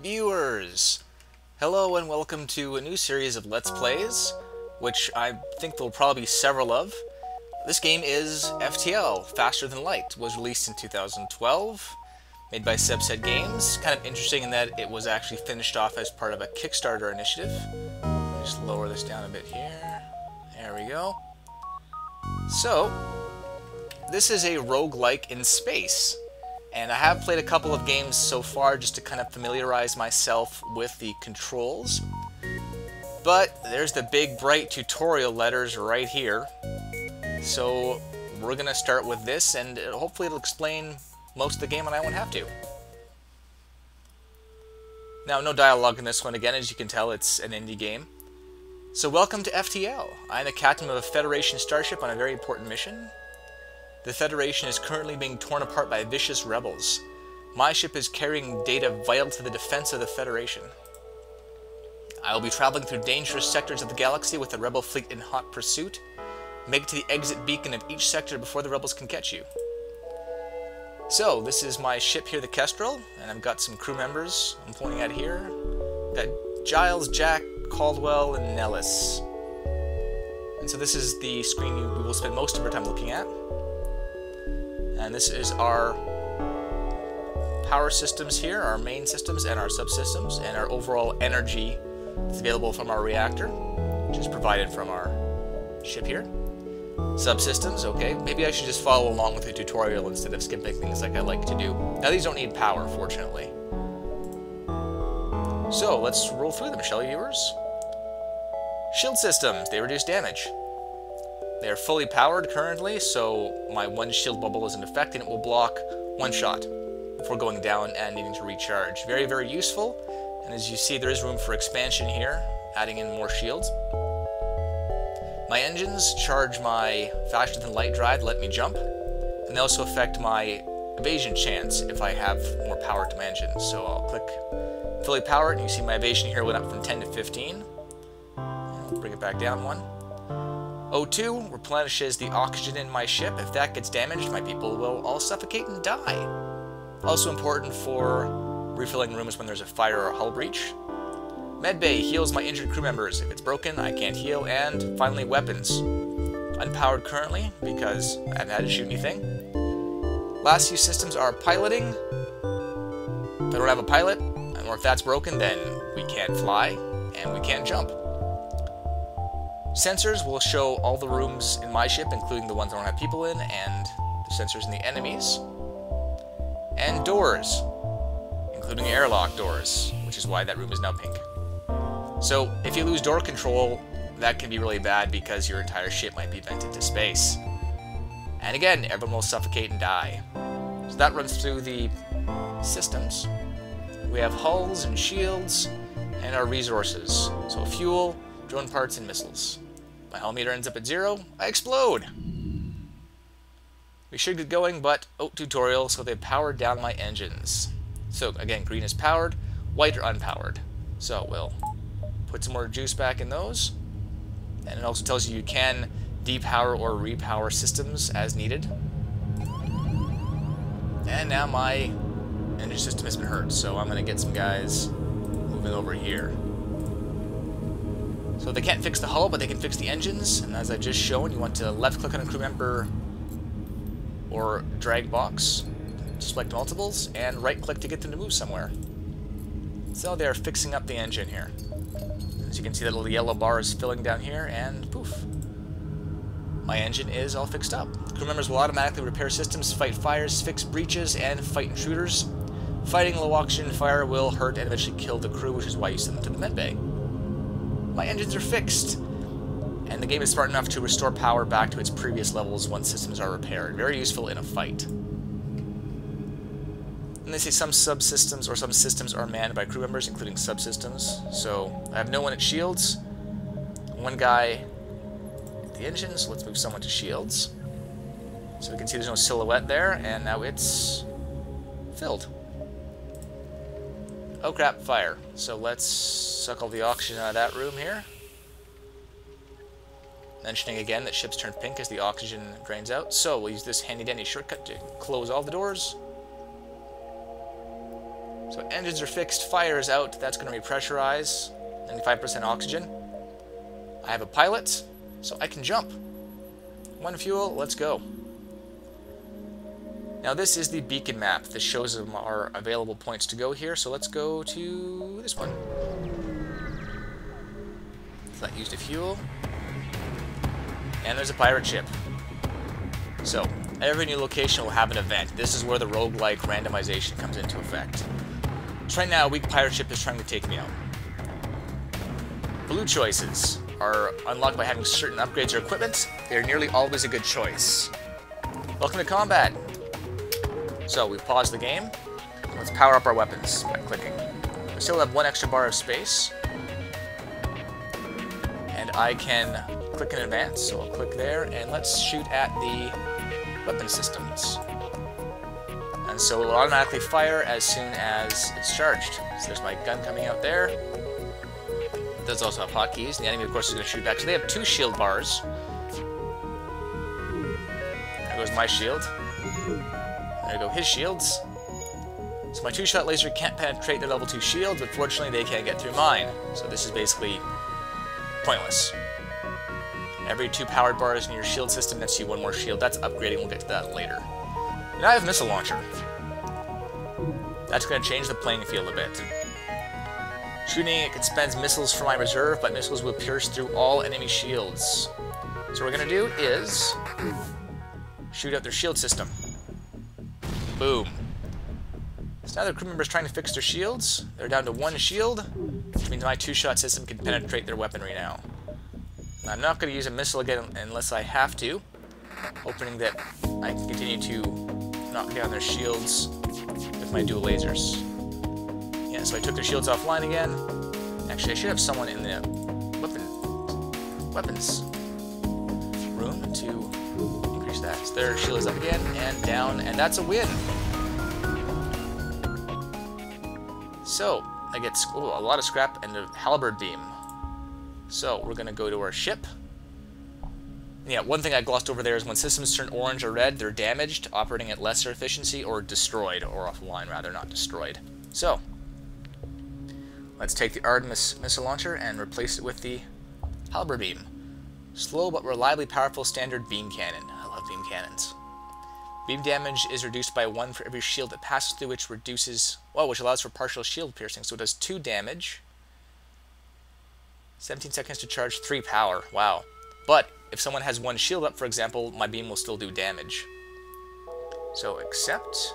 Viewers! Hello and welcome to a new series of Let's Plays, which I think there will probably be several of. This game is FTL, Faster Than Light. It was released in 2012, made by Subset Games. Kind of interesting in that it was actually finished off as part of a Kickstarter initiative. Let me just lower this down a bit here. There we go. So, this is a roguelike in space. And I have played a couple of games so far just to kind of familiarize myself with the controls. But there's the big bright tutorial letters right here. So we're going to start with this, and hopefully it'll explain most of the game and I won't have to. Now, no dialogue in this one again, as you can tell it's an indie game. So welcome to FTL. I'm the captain of a Federation starship on a very important mission. The Federation is currently being torn apart by vicious rebels. My ship is carrying data vital to the defense of the Federation. I will be traveling through dangerous sectors of the galaxy with the rebel fleet in hot pursuit. Make it to the exit beacon of each sector before the rebels can catch you. So, this is my ship here, the Kestrel, and I've got some crew members I'm pointing at here. Got Giles, Jack, Caldwell, and Nellis. And so this is the screen we will spend most of our time looking at. And this is our power systems here, our main systems and our subsystems, and our overall energy that's available from our reactor, which is provided from our ship here. Subsystems, okay, maybe I should just follow along with the tutorial instead of skipping things like I like to do. Now these don't need power, fortunately. So, let's roll through them, shall we, viewers? Shield systems, they reduce damage. They are fully powered currently, so my one shield bubble is in effect and it will block one shot before going down and needing to recharge. Very, very useful, and as you see there is room for expansion here, adding in more shields. My engines charge my faster than light drive to let me jump, and they also affect my evasion chance if I have more power to my engines. So I'll click fully powered, and you see my evasion here went up from 10 to 15. I'll bring it back down one. O2 replenishes the oxygen in my ship. If that gets damaged, my people will all suffocate and die. Also important for refilling rooms when there's a fire or hull breach. Medbay heals my injured crew members. If it's broken, I can't heal. And finally, weapons. Unpowered currently, because I haven't had to shoot anything. Last few systems are piloting. If I don't have a pilot, or if that's broken, then we can't fly, and we can't jump. Sensors will show all the rooms in my ship, including the ones I don't have people in, and the sensors in the enemies. And doors, including airlock doors, which is why that room is now pink. So, if you lose door control, that can be really bad because your entire ship might be vented to space. And again, everyone will suffocate and die. So that runs through the systems. We have hulls and shields, and our resources. So fuel, drone parts, and missiles. My hull meter ends up at 0. I explode! We should get going, but tutorial, so they've powered down my engines. So again, green is powered, white are unpowered. So we'll put some more juice back in those. And it also tells you can depower or repower systems as needed. And now my engine system has been hurt, so I'm going to get some guys moving over here. So they can't fix the hull, but they can fix the engines, and as I've just shown, you want to left-click on a crew member or drag box to select multiples, and right-click to get them to move somewhere. So they're fixing up the engine here. As you can see, that little yellow bar is filling down here, and poof. My engine is all fixed up. Crew members will automatically repair systems, fight fires, fix breaches, and fight intruders. Fighting low oxygen fire will hurt and eventually kill the crew, which is why you send them to the medbay. My engines are fixed, and the game is smart enough to restore power back to its previous levels once systems are repaired. Very useful in a fight. And they say some subsystems or some systems are manned by crew members, including subsystems. So I have no one at shields, one guy at the engine, so let's move someone to shields. So we can see there's no silhouette there, and now it's filled. Oh crap, fire. So let's suck all the oxygen out of that room here. Mentioning again that ships turn pink as the oxygen drains out. So we'll use this handy dandy shortcut to close all the doors. So engines are fixed, fire is out, that's going to repressurize, 95% oxygen. I have a pilot, so I can jump. 1 fuel, let's go. Now this is the beacon map. This shows them our available points to go here, so let's go to this one. So that used a fuel. And there's a pirate ship. So, every new location will have an event. This is where the roguelike randomization comes into effect. So right now, a weak pirate ship is trying to take me out. Blue choices are unlocked by having certain upgrades or equipment. They're nearly always a good choice. Welcome to combat. So, we pause the game. Let's power up our weapons by clicking. We still have 1 extra bar of space. And I can click in advance, so I'll click there, and let's shoot at the weapon systems. And so it will automatically fire as soon as it's charged. So there's my gun coming out there. It does also have hotkeys. The enemy, of course, is going to shoot back. So they have 2 shield bars. There goes my shield. There go his shields. So my 2-shot laser can't penetrate their level 2 shield, but fortunately they can't get through mine. So this is basically pointless. Every 2 powered bars in your shield system nets you 1 more shield. That's upgrading, we'll get to that later. And I have missile launcher. That's going to change the playing field a bit. Shooting, it expends missiles from my reserve, but missiles will pierce through all enemy shields. So what we're going to do is shoot out their shield system. Boom. So now the crew members trying to fix their shields. They're down to 1 shield, which means my 2-shot system can penetrate their weaponry now. I'm not going to use a missile again unless I have to, hoping that I can continue to knock down their shields with my dual lasers. Yeah, so I took their shields offline again. Actually, I should have someone in the weapons room to increase that. So their shield is up again and down, and that's a win. So I get a lot of scrap and a halberd beam. So we're going to go to our ship. Yeah, one thing I glossed over there is when systems turn orange or red, they're damaged, operating at lesser efficiency, or destroyed, or offline rather, not destroyed. So, let's take the Artemis missile launcher and replace it with the halberd beam. Slow but reliably powerful standard beam cannon. I love beam cannons. Beam damage is reduced by 1 for every shield that passes through, which allows for partial shield piercing. So it does 2 damage. 17 seconds to charge, 3 power. Wow. But if someone has 1 shield up, for example, my beam will still do damage. So accept.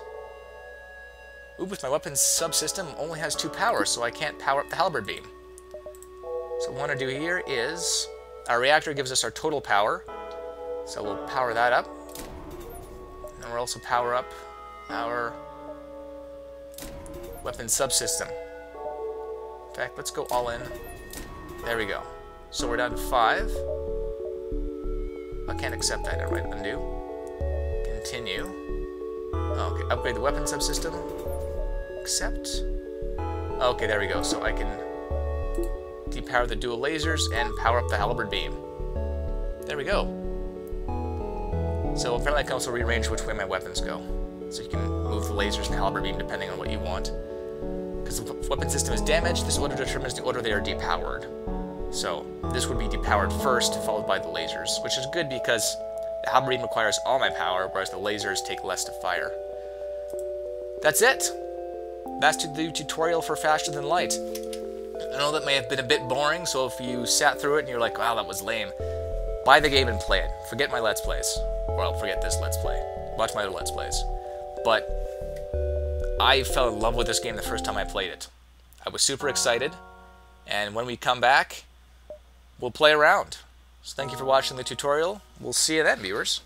With my weapons subsystem only has 2 power, so I can't power up the halberd beam. So what we want to do here is, our reactor gives us our total power. So we'll power that up. And we'll also power up our weapons subsystem. In fact, let's go all in. There we go. So we're down to 5. I can't accept that. Never mind. Undo. Continue. Okay. Upgrade the weapon subsystem. Accept. Okay, there we go. So I can depower the dual lasers and power up the halberd beam. There we go. So apparently I can also rearrange which way my weapons go. So you can move the lasers and the halberd beam depending on what you want. Because the weapon system is damaged, this order determines the order they are depowered. So this would be depowered first, followed by the lasers, which is good because the halberd beam requires all my power, whereas the lasers take less to fire. That's it! That's the tutorial for Faster Than Light. I know that may have been a bit boring, so if you sat through it and you're like, wow, that was lame, buy the game and play it. Forget my Let's Plays. Well, forget this Let's Play. Watch my other Let's Plays. But I fell in love with this game the first time I played it. I was super excited, and when we come back, we'll play around. So thank you for watching the tutorial. We'll see you then, viewers.